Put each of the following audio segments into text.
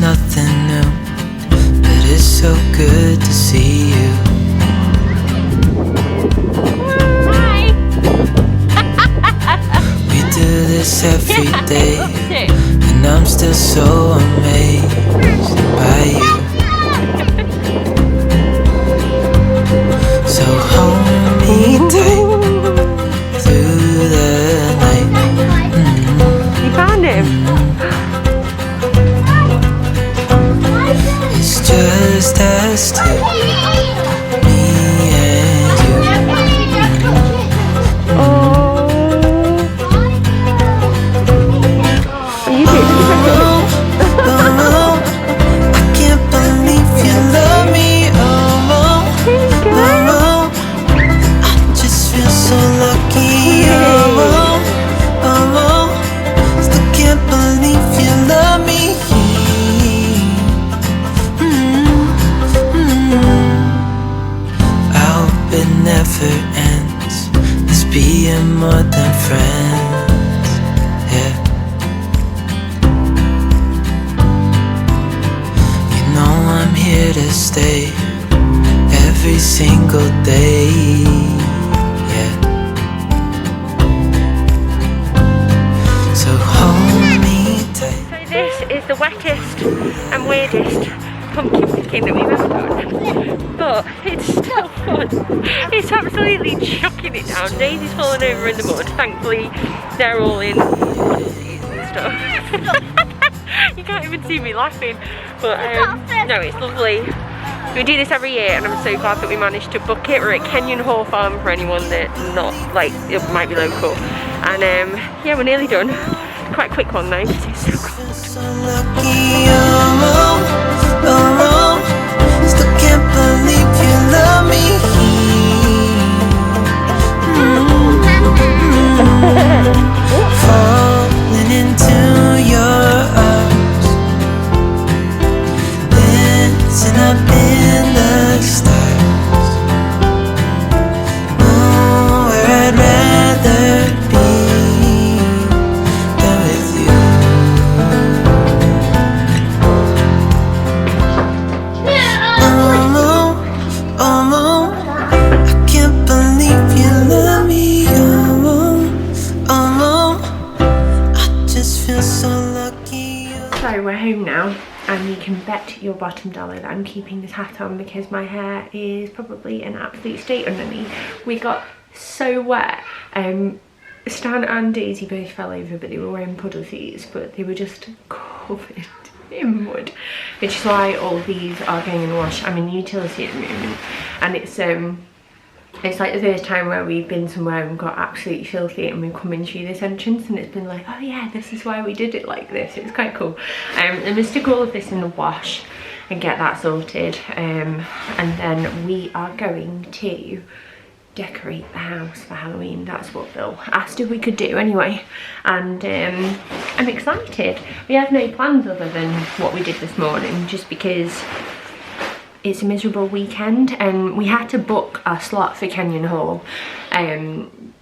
nothing new, but it's so good to see you. Hi. We do this every day, and I'm still so amazed by you. So hold me tight through the night. You found him? It's just us two, me and you. Oh. Are you doing Oh, I can't believe you love me. Oh, oh, I just feel so lucky. Oh, oh, still can't believe you love me. I hope it never ends. This being more than friends. Yeah. You know I'm here to stay every single day. Yeah. So hold me tight. So this is the wettest and weirdest pumpkin picking that we've ever done, but it's still fun. It's absolutely chucking it down. Daisy's fallen over in the mud. Thankfully they're all in and stuff. You can't even see me laughing, but no, it's lovely. We do this every year and I'm so glad that we managed to book it. We're at Kenyon Hall Farm for anyone that's not, like, it might be local, and yeah, we're nearly done. Quite a quick one though because it's so cold. So lucky, oh, oh, still can't believe you love me. Falling into your arms, dancing up in the stars. Oh, where I'd rather be than with you. Oh, oh, I can't believe you love me. I just feel so lucky. So we're home now, and you can bet your bottom dollar that I'm keeping this hat on because my hair is probably an absolute state underneath. We got so wet. Stan and Daisy both fell over, but they were wearing puddle feet, but they were just covered in mud, which is why all of these are going in the wash. I'm in utility at the moment, and it's like the first time where we've been somewhere and got absolutely filthy and we've come in through this entrance and it's been like, oh yeah, this is why we did it like this. It's quite cool. I'm gonna stick all of this in the wash and get that sorted, and then we are going to decorate the house for Halloween. That's what Bill asked if we could do anyway, and I'm excited. We have no plans other than what we did this morning, just because it's a miserable weekend and we had to book our slot for Kenyon Hall,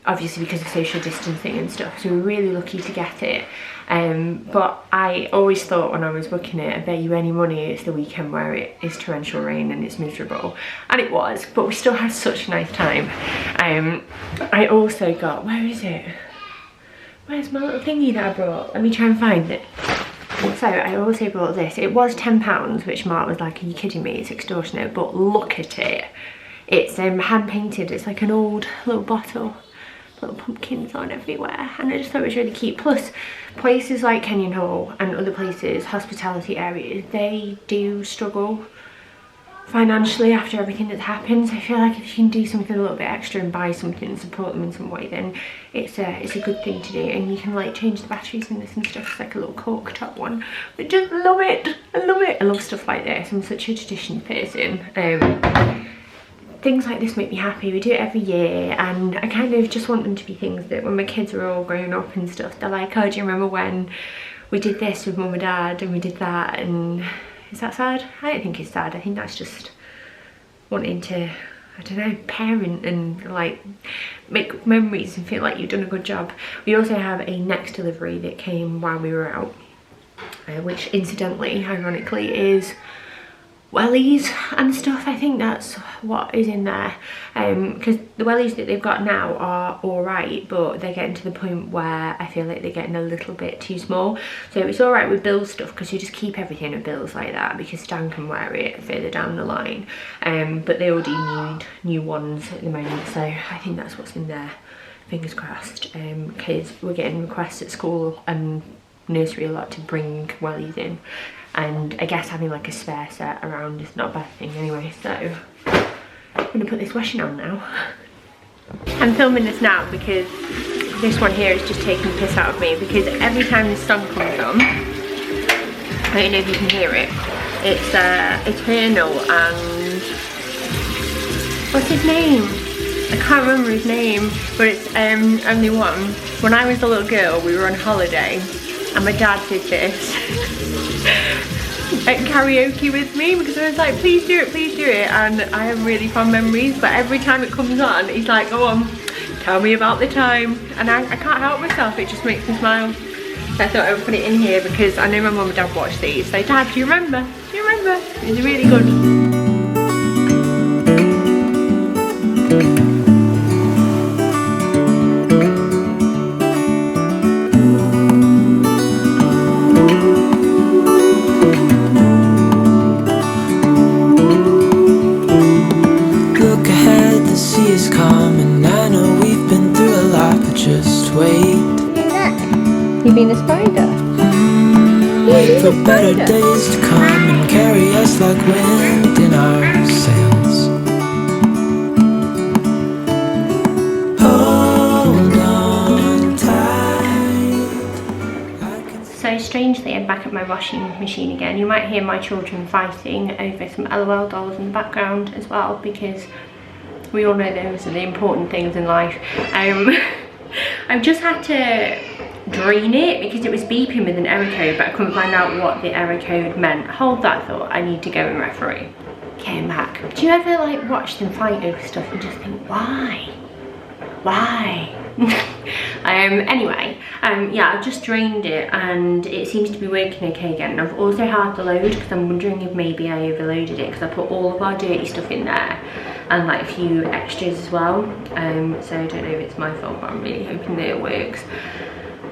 obviously because of social distancing and stuff, so we were really lucky to get it, but I always thought when I was booking it, I bet you any money it's the weekend where it is torrential rain and it's miserable, and it was, but we still had such a nice time. I also got, where is it? Where's my little thingy that I brought? Let me try and find it. So I also bought this. It was £10, which Mark was like, are you kidding me? It's extortionate. But look at it. It's hand painted. It's like an old little bottle. Little pumpkins on everywhere. And I just thought it was really cute. Plus, places like Kenyon Hall and other places, hospitality areas, they do struggle financially after everything that's happened. So I feel like if you can do something a little bit extra and buy something and support them in some way, then it's a good thing to do. And you can like change the batteries in this and stuff. It's like a little cork top one. I just love it. I love it. I love stuff like this. I'm such a tradition person. Things like this make me happy. We do it every year, and I kind of just want them to be things that when my kids are all grown up and stuff, they're like, oh, do you remember when we did this with mum and dad and we did that? And is that sad? I don't think it's sad. I think that's just wanting to, I don't know, parent and like make memories and feel like you've done a good job. We also have a next delivery that came while we were out. which incidentally, ironically, is wellies and stuff. I think that's what is in there, because the wellies that they've got now are all right, but they're getting to the point where I feel like they're getting a little bit too small. So it's all right with Bill's stuff because you just keep everything at Bill's like that, because Stan can wear it further down the line, but they already need new ones at the moment, so I think that's what's in there, fingers crossed, because we're getting requests at school and nursery a lot to bring wellies in, and I guess having like a spare set around is not a bad thing anyway. So I'm gonna put this washing on now. I'm filming this now because this one here is just taking the piss out of me, because every time this song comes on, I don't know if you can hear it, it's Eternal and what's his name? I can't remember his name, but it's Only One. When I was a little girl, we were on holiday and my dad did this at karaoke with me, because I was like, please do it, and I have really fond memories, but every time it comes on, he's like, go on, tell me about the time, and I can't help myself, it just makes me smile. So I thought I would put it in here because I know my mum and dad watch these, so Dad, do you remember? Do you remember? It's really good. You being a spider? Wait for better days to come and carry us like wind in our sails. Hold on tight. So strangely, I'm back at my washing machine again. You might hear my children fighting over some LOL dolls in the background as well, because we all know those are the important things in life. I've just had to drain it because it was beeping with an error code, but I couldn't find out what the error code meant. Hold that thought, I need to go and referee. Came back. Do you ever like watch them fight over stuff and just think, why? Anyway, yeah, I've just drained it and it seems to be working okay again. I've also had the load because I'm wondering if maybe I overloaded it, because I put all of our dirty stuff in there and like a few extras as well. So I don't know if it's my fault, but I'm really hoping that it works.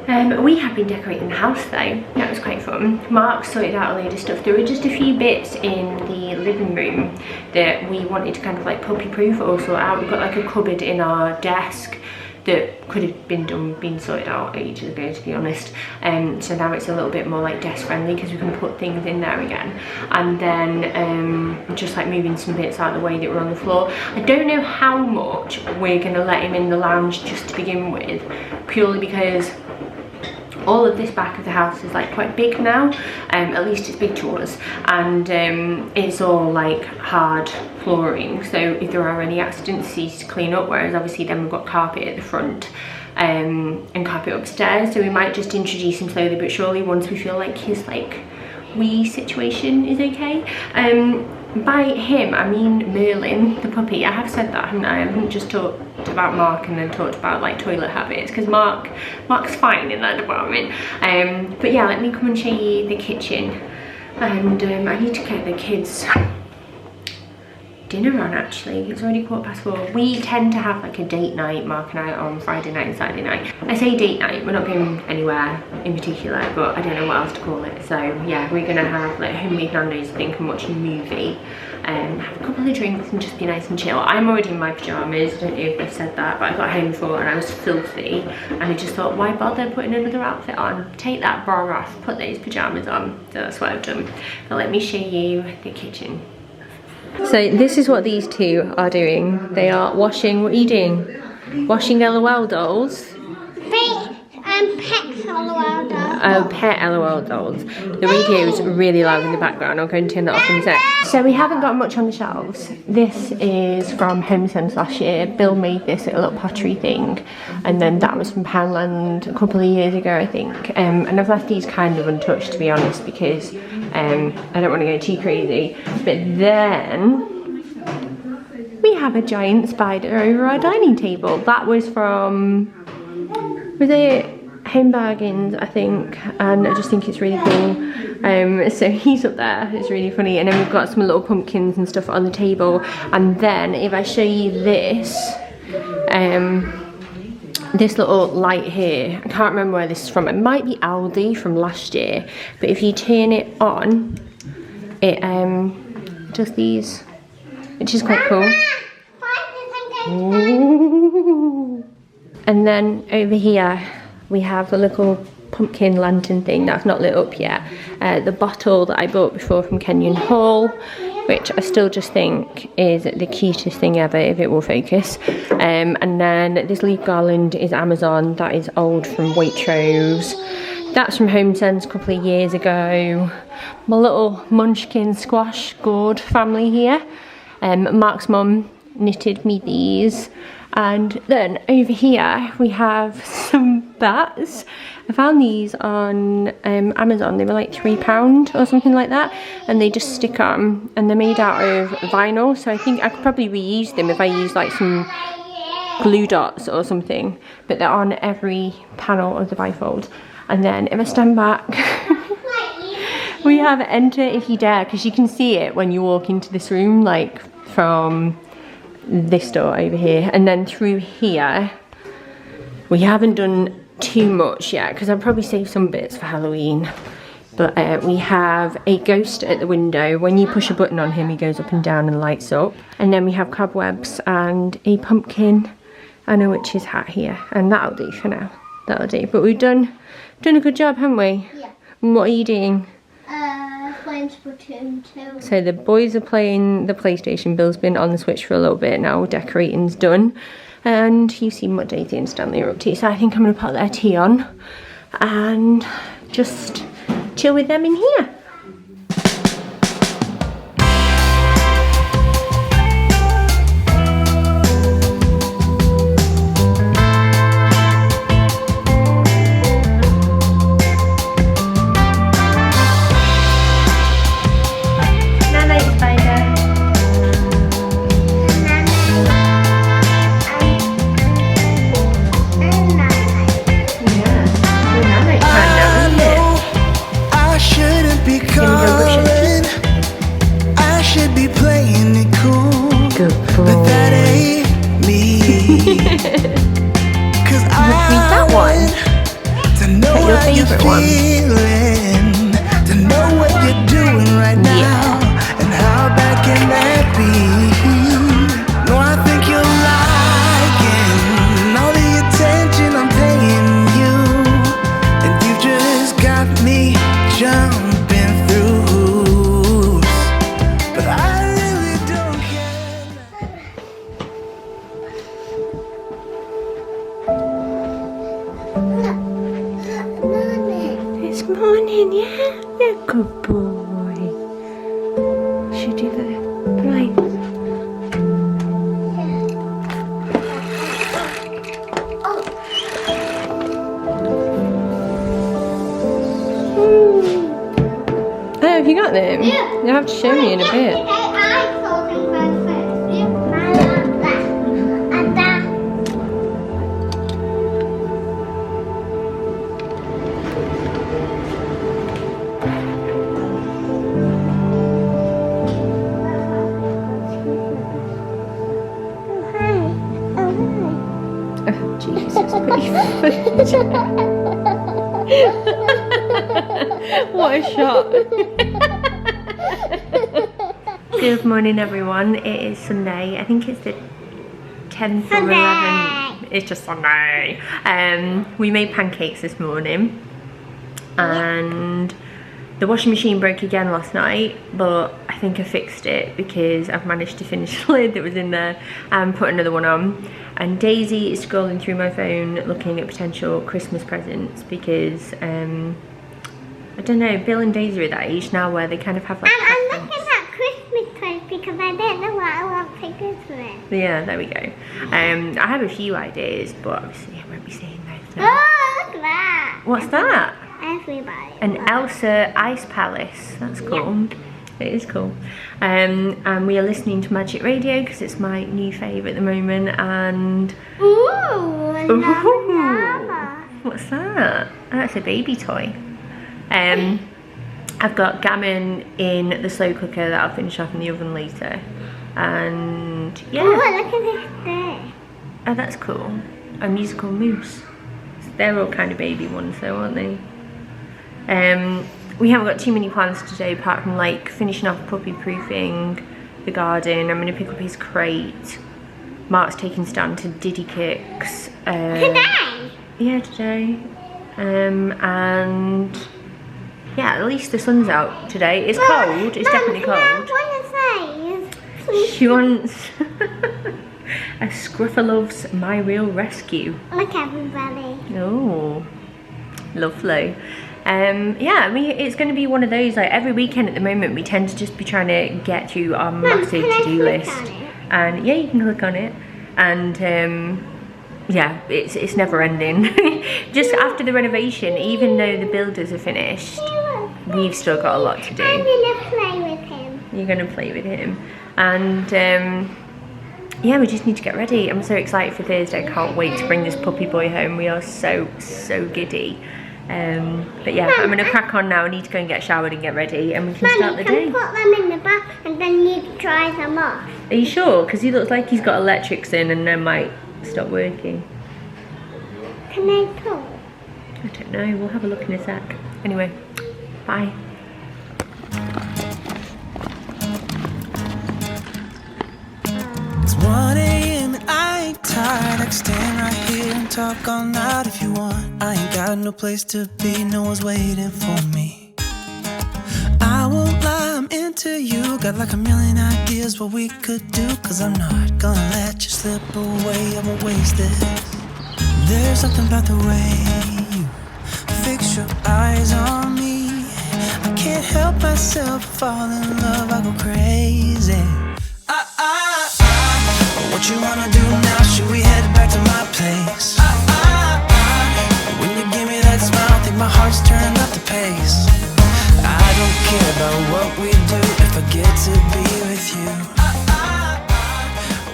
We have been decorating the house though. That was quite fun. Mark sorted out a load of stuff. There were just a few bits in the living room that we wanted to kind of like puppy proof or sort out. We've got like a cupboard in our desk that could have been sorted out ages ago, to be honest. So now it's a little bit more like desk friendly because we can put things in there again. And then just like moving some bits out of the way that were on the floor. I don't know how much we're gonna let him in the lounge just to begin with, purely because all of this back of the house is like quite big now, at least it's big to us, and it's all like hard flooring, so if there are any accidents it's easy to clean up, whereas obviously then we've got carpet at the front and carpet upstairs, so we might just introduce him slowly but surely once we feel like his like wee situation is okay. By him I mean Merlin the puppy. I have said that, haven't I? I haven't just talked about Mark and then talked about like toilet habits, because Mark's fine in that department. But yeah, let me come and show you the kitchen, and I need to get the kids dinner on actually. It's already 4:15. We tend to have like a date night, Mark and I, on Friday night and Saturday night. I say date night, we're not going anywhere in particular, but I don't know what else to call it. So yeah, we're gonna have like homemade Nando's, I think, and watch a movie, have a couple of drinks and just be nice and chill. I'm already in my pyjamas, I don't know if I've said that, but I got home before and I was filthy, and I just thought, why bother putting another outfit on? Take that bra off, put those pyjamas on. So that's what I've done. But let me show you the kitchen. So this is what these two are doing. They are washing, what are you doing? Washing LOL dolls? Pet LOL dolls. Oh, pet LOL dolls. The radio is really loud in the background. I'm going to turn that off in a sec. So we haven't got much on the shelves. This is from Homesense last year. Bill made this a little pottery thing. And then that was from Poundland a couple of years ago, I think. And I've left these kind of untouched, to be honest, because I don't want to go too crazy. But then we have a giant spider over our dining table. That was from, was it Home Bargains, I think, and I just think it's really cool. So he's up there, it's really funny, and then we've got some little pumpkins and stuff on the table. And then if I show you this, this little light here, I can't remember where this is from. It might be Aldi from last year, but if you turn it on, it does these, which is quite cool. Ooh. And then over here we have the little pumpkin lantern thing that's not lit up yet. The bottle that I bought before from Kenyon Hall, which I still just think is the cutest thing ever if it will focus. And then this leaf garland is Amazon, that is old from Waitrose. That's from Home Sense a couple of years ago. My little munchkin squash gourd family here. Mark's mum knitted me these. And then over here we have some bats. I found these on Amazon. They were like £3 or something like that, and they just stick on, and they're made out of vinyl, so I think I could probably reuse them if I use like some glue dots or something, but they're on every panel of the bifold. And then if I stand back, we have enter if you dare, because you can see it when you walk into this room, like from this door over here. And then through here we haven't done too much yet because I'll probably save some bits for Halloween, but we have a ghost at the window. When you push a button on him, he goes up and down and lights up. And then we have cobwebs and a pumpkin and a witch's hat here, and that'll do for now. That'll do. But we've done a good job, haven't we? Yeah. And what are you doing? Playing Splatoon 2. So the boys are playing the PlayStation. Bill's been on the Switch for a little bit now. Decorating's done. And you see what Daisy and Stanley are up to. So I think I'm going to put their tea on and just chill with them in here. Morning, yeah? You're a good boy. Should do the right. Oh, have you got them? Yeah. You'll have to show me in a bit. What a shot. Good morning everyone, it is Sunday. I think it's the 10th or 11th. It's just Sunday. We made pancakes this morning and the washing machine broke again last night, but I think I fixed it because I've managed to finish the lid that was in there and put another one on. And Daisy is scrolling through my phone looking at potential Christmas presents because I don't know, Bill and Daisy are that age now where they kind of have like I'm looking at Christmas toys because I don't know what I want for Christmas. Yeah, there we go. I have a few ideas, but obviously I won't be saying those now. Oh, look at that. What's that? Everybody. An Elsa Ice Palace. That's cool. Yeah. It is cool. And we are listening to Magic Radio because it's my new favourite at the moment. And ooh, What's that? Oh, that's a baby toy. I've got gammon in the slow cooker that I'll finish off in the oven later. And yeah. Oh, look at this there. Oh, that's cool. A musical moose. So they're all kind of baby ones though, aren't they? We haven't got too many plans today apart from like finishing off puppy proofing the garden. I'm going to pick up his crate. Mark's taking Stan to Diddy Kicks. Today? Yeah, today. And yeah, at least the sun's out today. It's cold, it's definitely cold. She wants a Scruffalove's My Real Rescue. Look everybody. Oh, lovely. Yeah, I mean, it's going to be one of those, like every weekend at the moment we tend to just be trying to get through our massive to-do list. And yeah, you can click on it. And yeah, it's never ending. Just after the renovation, even though the builders are finished, we've still got a lot to do. I'm going to play with him. You're going to play with him. And yeah, we just need to get ready. I'm so excited for Thursday. I can't wait to bring this puppy boy home. We are so giddy. But yeah, I'm going to crack on now. I need to go and get showered and get ready, and we can start the day. Can put them in the bath and then you dry them off. Are you sure? Because he looks like he's got electrics in and then might stop working. Can I pull? I don't know. We'll have a look in a sec. Anyway, bye. It's 1 a.m. and I ain't tired. I can stand right here and talk all night if you want. I ain't got no place to be, no one's waiting for me. I won't lie, I'm into you. Got like a million ideas what we could do. Cause I'm not gonna let you slip away, I won't waste this. There's something about the way you fix your eyes on me. I can't help myself, fall in love, I go crazy. What you wanna do now? Should we head back to my place? When you give me that smile, I think my heart's turning up the pace. I don't care about what we do if I get to be with you.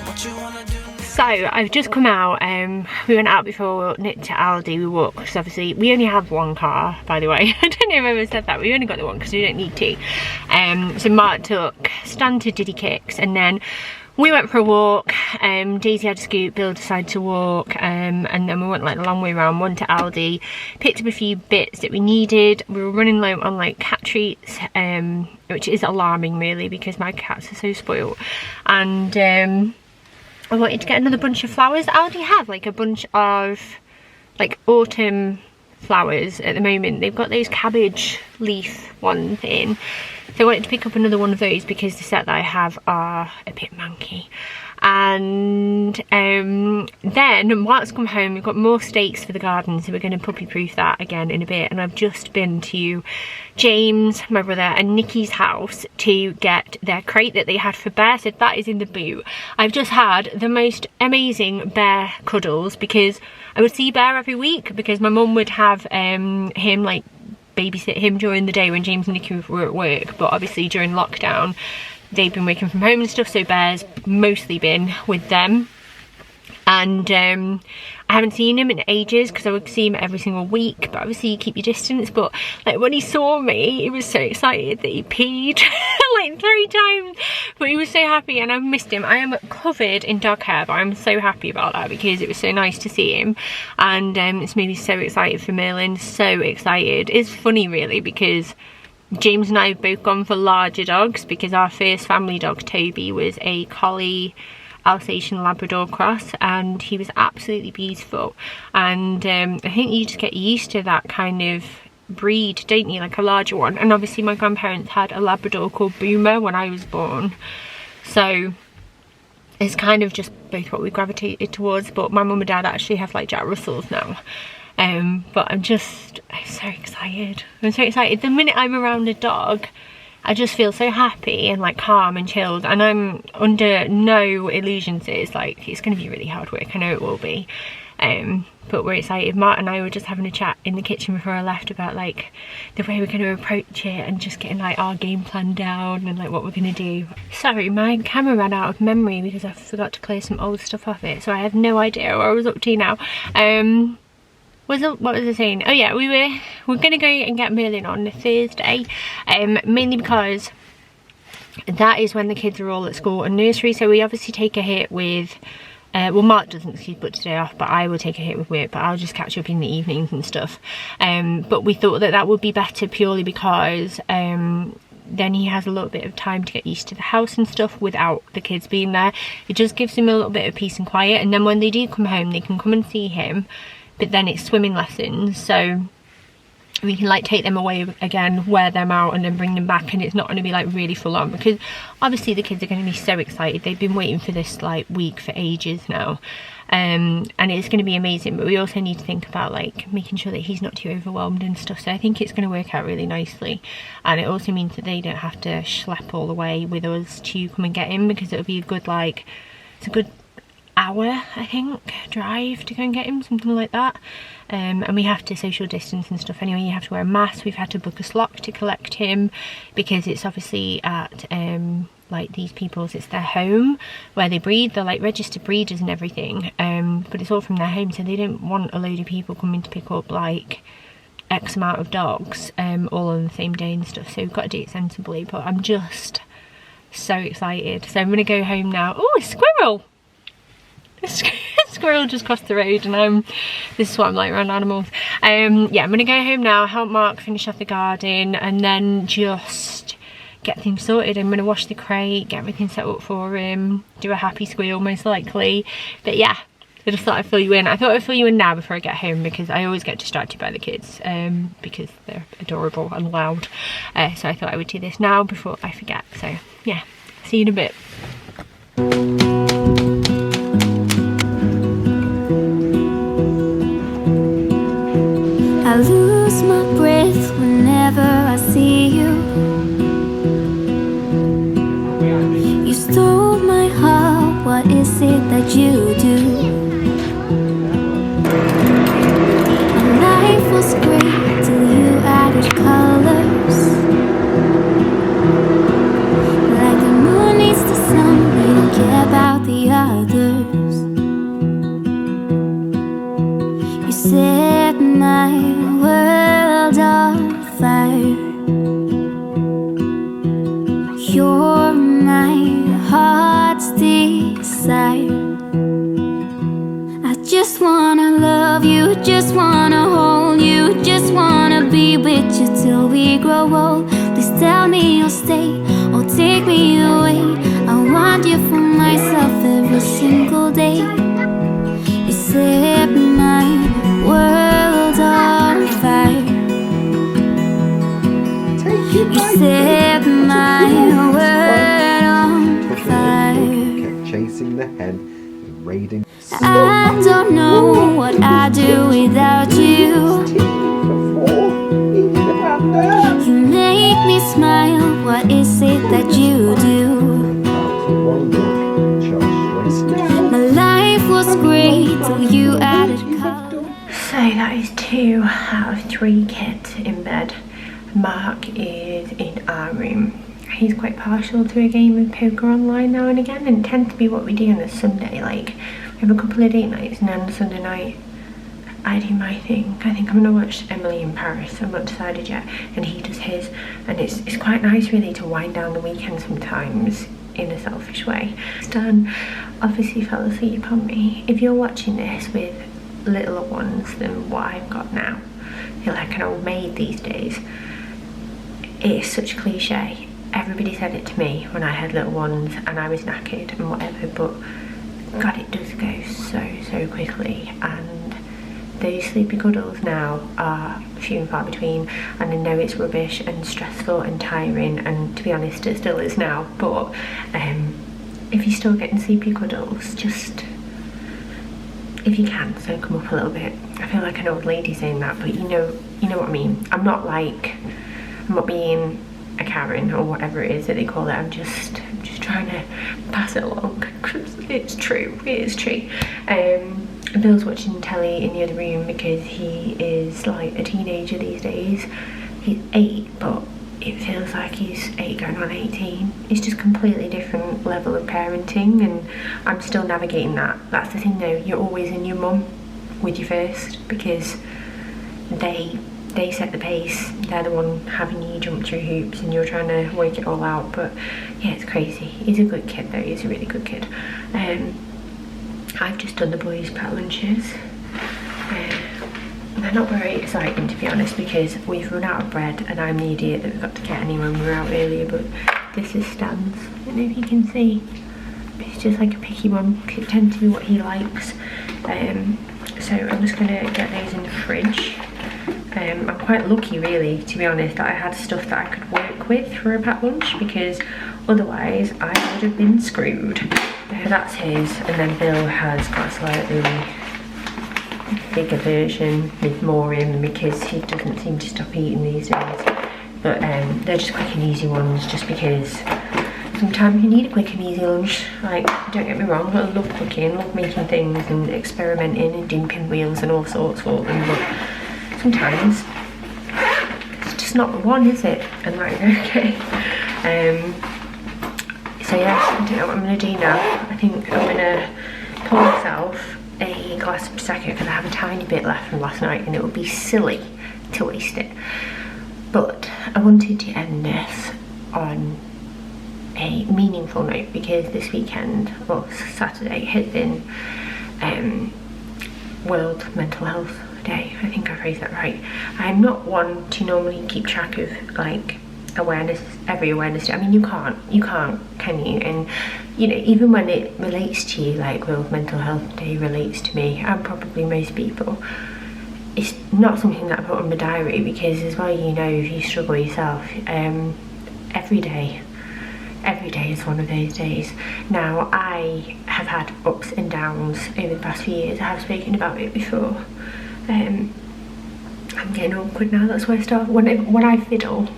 What you wanna do now? So I've just come out. We went out before, nipped to Aldi. We walked because obviously we only have one car, by the way. I don't know if I ever said that. We only got the one because we don't need to. So Mark took Stan to Diddy Kicks, and then we went for a walk. Daisy had a scoot, Bill decided to walk, and then we went like a long way around, went to Aldi, picked up a few bits that we needed. We were running low on like cat treats, which is alarming really because my cats are so spoiled. And I wanted to get another bunch of flowers. Aldi have like a bunch of like autumn flowers at the moment. They've got those cabbage leaf ones in. So I wanted to pick up another one of those because the set that I have are a bit manky. And then Mark's come home, we've got more stakes for the garden, so we're going to puppy proof that again in a bit. And I've just been to James, my brother, and Nikki's house to get their crate that they had for Bear, so that is in the boot. I've just had the most amazing Bear cuddles because I would see Bear every week because my mum would have him like babysit him during the day when James and Nikki were at work, but obviously during lockdown they've been working from home and stuff, so Bear's mostly been with them. And I haven't seen him in ages because I would see him every single week, but obviously you keep your distance. But like when he saw me, he was so excited that he peed like 3 times, but he was so happy and I've missed him. I am covered in dog hair, but I'm so happy about that because it was so nice to see him. And it's made me so excited for Merlin, so excited. It's funny really because James and I have both gone for larger dogs because our first family dog, Toby, was a collie Alsatian Labrador cross, and he was absolutely beautiful. And I think you just get used to that kind of breed, don't you, like a larger one. And obviously my grandparents had a Labrador called Boomer when I was born, so it's kind of just both what we gravitated towards. But my mum and dad actually have like Jack Russells now. But I'm so excited. I'm so excited. The minute I'm around a dog, I just feel so happy and like calm and chilled, and I'm under no illusions that it's like it's going to be really hard work. I know it will be, but we're excited. Mark and I were just having a chat in the kitchen before I left about like the way we're going to approach it and just getting like our game plan down and like what we're going to do. Sorry, my camera ran out of memory because I forgot to clear some old stuff off it, so I have no idea what I was up to now. what was I saying? Oh yeah, we're gonna go and get Merlin on Thursday, mainly because that is when the kids are all at school and nursery, so we obviously take a hit with well, Mark doesn't because he's booked today off, but I will take a hit with work, but I'll just catch up in the evenings and stuff. But we thought that that would be better purely because then he has a little bit of time to get used to the house and stuff without the kids being there. It just gives him a little bit of peace and quiet, and then when they do come home they can come and see him, but then it's swimming lessons, so we can like take them away again, wear them out and then bring them back, and it's not going to be like really full on because obviously the kids are going to be so excited. They've been waiting for this like week for ages now, and it's going to be amazing, but we also need to think about like making sure that he's not too overwhelmed and stuff, so I think it's going to work out really nicely. And it also means that they don't have to schlep all the way with us to come and get him, because it'll be a good like, it's a good hour I think drive to go and get him, something like that. And we have to social distance and stuff anyway. You have to wear a mask. We've had to book a slot to collect him because it's obviously at like these people's, it's their home where they breed. They're like registered breeders and everything, but it's all from their home, so they don't want a load of people coming to pick up like X amount of dogs all on the same day and stuff, so we've got to do it sensibly. But I'm just so excited, so I'm gonna go home now. Oh, a squirrel! Squirrel just crossed the road, and this is what I'm like around animals. Yeah, I'm gonna go home now, help Mark finish off the garden, and then just get things sorted. I'm gonna wash the crate, get everything set up for him, do a happy squeal most likely. But yeah, I just thought I'd fill you in. I thought I'd fill you in now before I get home, because I always get distracted by the kids because they're adorable and loud. So I thought I would do this now before I forget. So yeah, see you in a bit. I lose my breath whenever I see you. You stole my heart, what is it that you do? My life was great till you added colors. Like the moon needs the sun, we don't care about the others. You set my world on fire. You're my heart's desire. I just wanna love you, just wanna hold you, just wanna be with you till we grow old. Please tell me you'll stay or take me away. I want you for myself every single day. You set my world on fire. You set my world on fire. Chasing the hen and raiding. I don't know what I'd do without you. You make me smile, what is it that you do? My life was great till you added color. So that is 2 out of 3 kids in bed. Mark is in our room. He's quite partial to a game of poker online now and again, and it tends to be what we do on a Sunday. Like, we have a couple of date nights, and then on Sunday night I do my thing. I think I'm gonna watch Emily in Paris. I'm not decided yet, and he does his, and it's quite nice really to wind down the weekend sometimes in a selfish way. Stan obviously fell asleep on me. If you're watching this with littler ones than what I've got now, you're like an old maid these days. It is such a cliche. Everybody said it to me when I had little ones and I was knackered and whatever, but God, it does go so quickly, and those sleepy cuddles now are few and far between, and I know it's rubbish and stressful and tiring, and to be honest it still is now, but if you're still getting sleepy cuddles, just if you can, soak them up a little bit. I feel like an old lady saying that, but you know what I mean. I'm not being a Karen or whatever it is that they call it. I'm just trying to pass it along, because it's true, it is true. Bill's watching telly in the other room because he is like a teenager these days. He's 8, but it feels like he's 8 going on 18. It's just completely different level of parenting, and I'm still navigating that. That's the thing though, you're always in your mum with you first, because they set the pace. They're the one having you jump through hoops and you're trying to work it all out. But yeah, it's crazy. He's a good kid though, he's a really good kid. I've just done the boys' packed lunches. They're not very exciting, to be honest, because we've run out of bread and I'm the idiot that forgot to get any when we were out earlier. But this is Stan's. I don't know if you can see. It's just like a picky one, because it tends to be what he likes. So I'm just gonna get those in the fridge. I'm quite lucky, really, to be honest, that I had stuff that I could work with for a packed lunch, because otherwise I would have been screwed. That's his, and then Bill has got a slightly bigger version with more in, because he doesn't seem to stop eating these days. But they're just quick and easy ones, just because sometimes you need a quick and easy lunch. Like, don't get me wrong, I love cooking, love making things and experimenting and doing pinwheels and all sorts for them, but sometimes it's just not the one, is it? And like, okay. So yeah, I don't know what I'm gonna do now. I think I'm gonna pour myself a glass of Prosecco, because I have a tiny bit left from last night and it would be silly to waste it. But I wanted to end this on a meaningful note, because this weekend, or Saturday, has been World Mental Health Day. I think I phrased that right. I'm not one to normally keep track of like awareness, every awareness day. I mean, you can't, can you? And you know, even when it relates to you, like World Mental Health Day relates to me and probably most people, it's not something that I put on my diary, because as well, you know, if you struggle yourself, every day is one of those days. Now, I have had ups and downs over the past few years. I have spoken about it before. I'm getting awkward now. That's where I start. When I fiddle,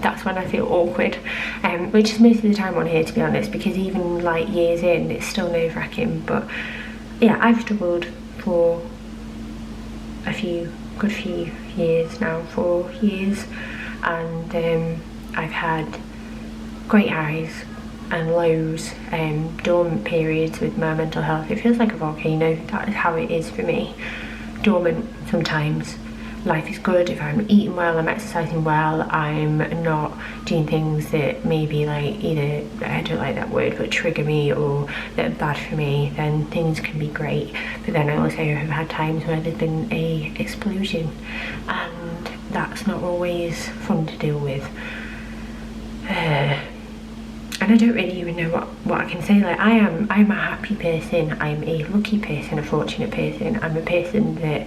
that's when I feel awkward, which is most of the time on here, to be honest, because even like years in, it's still nerve-wracking. But yeah, I've struggled for a good few years now, 4 years, and I've had great highs and lows, dormant periods with my mental health. It feels like a volcano. That is how it is for me. Dormant sometimes. Life is good if I'm eating well, I'm exercising well, I'm not doing things that maybe like either, I don't like that word, but trigger me or that are bad for me, then things can be great. But then I also have had times where there's been a explosion, and that's not always fun to deal with. And I don't really even know what I can say. Like, I'm a happy person, I'm a lucky person, a fortunate person. I'm a person that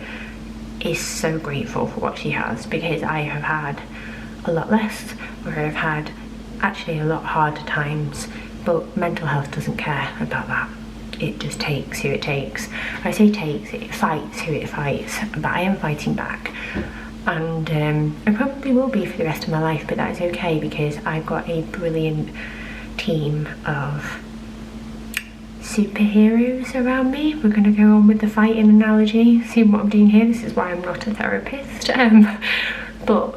is so grateful for what she has, because I have had a lot less, or I've had actually a lot harder times, but mental health doesn't care about that. It just takes who it takes. I say takes, it fights who it fights, but I am fighting back. And I probably will be for the rest of my life, but that's okay, because I've got a brilliant team of superheroes around me. We're going to go on with the fighting analogy. See what I'm doing here? This is why I'm not a therapist. But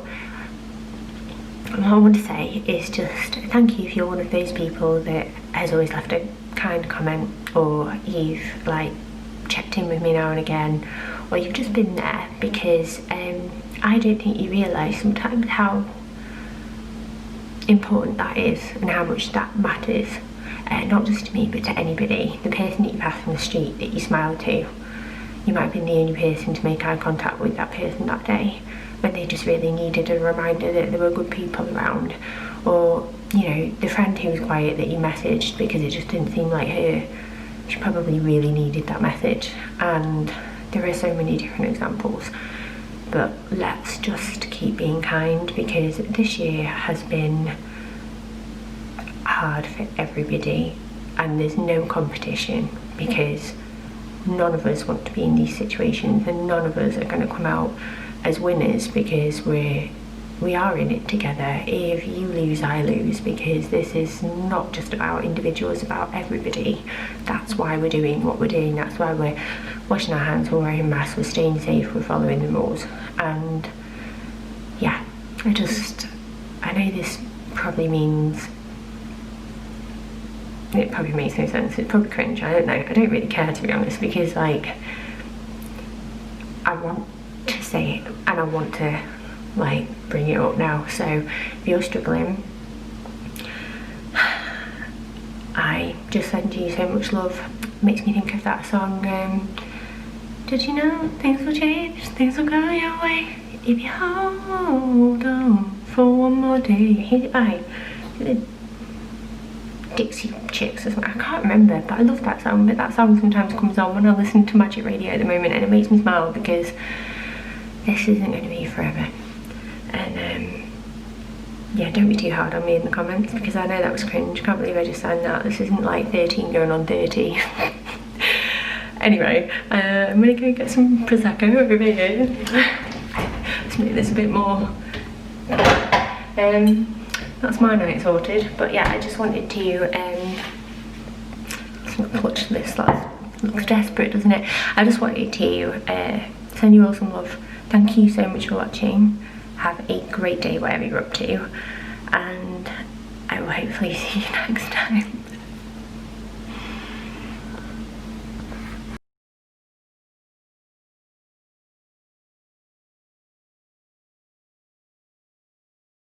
what I want to say is just thank you if you're one of those people that has always left a kind comment, or you've like checked in with me now and again, or you've just been there, because I don't think you realise sometimes how important that is and how much that matters, not just to me but to anybody. The person that you pass on the street that you smile to, you might have been the only person to make eye contact with that person that day, when they just really needed a reminder that there were good people around. Or, you know, the friend who was quiet that you messaged because it just didn't seem like her, she probably really needed that message. And there are so many different examples. But let's just keep being kind, because this year has been hard for everybody, and there's no competition, because none of us want to be in these situations, and none of us are going to come out as winners, because we are in it together. If you lose, I lose, because this is not just about individuals, about everybody. That's why we're doing what we're doing. That's why we're washing our hands, we're wearing masks, we're staying safe, we're following the rules. And yeah, I know this probably means, it probably makes no sense, it's probably cringe, I don't know, I don't really care, to be honest, because like, I want to say it and I want to like bring it up now. So if you're struggling, I just send you so much love. Makes me think of that song, did you know things will change, things will go your way if you hold on for one more day. Hit it by the Dixie Chicks or something, I can't remember, but I love that song. But that song sometimes comes on when I listen to Magic Radio at the moment, and it makes me smile because this isn't going to be forever. And yeah, don't be too hard on me in the comments, because I know that was cringe. Can't believe I just signed that. This isn't like 13 going on 30. Anyway, I'm gonna go get some Prosecco over here. Let's make this a bit more. That's my night sorted. But yeah, I just wanted to clutch this. That looks desperate, doesn't it? I just wanted to send you all some love. Thank you so much for watching. Have a great day wherever you're up to, and I will hopefully see you next time.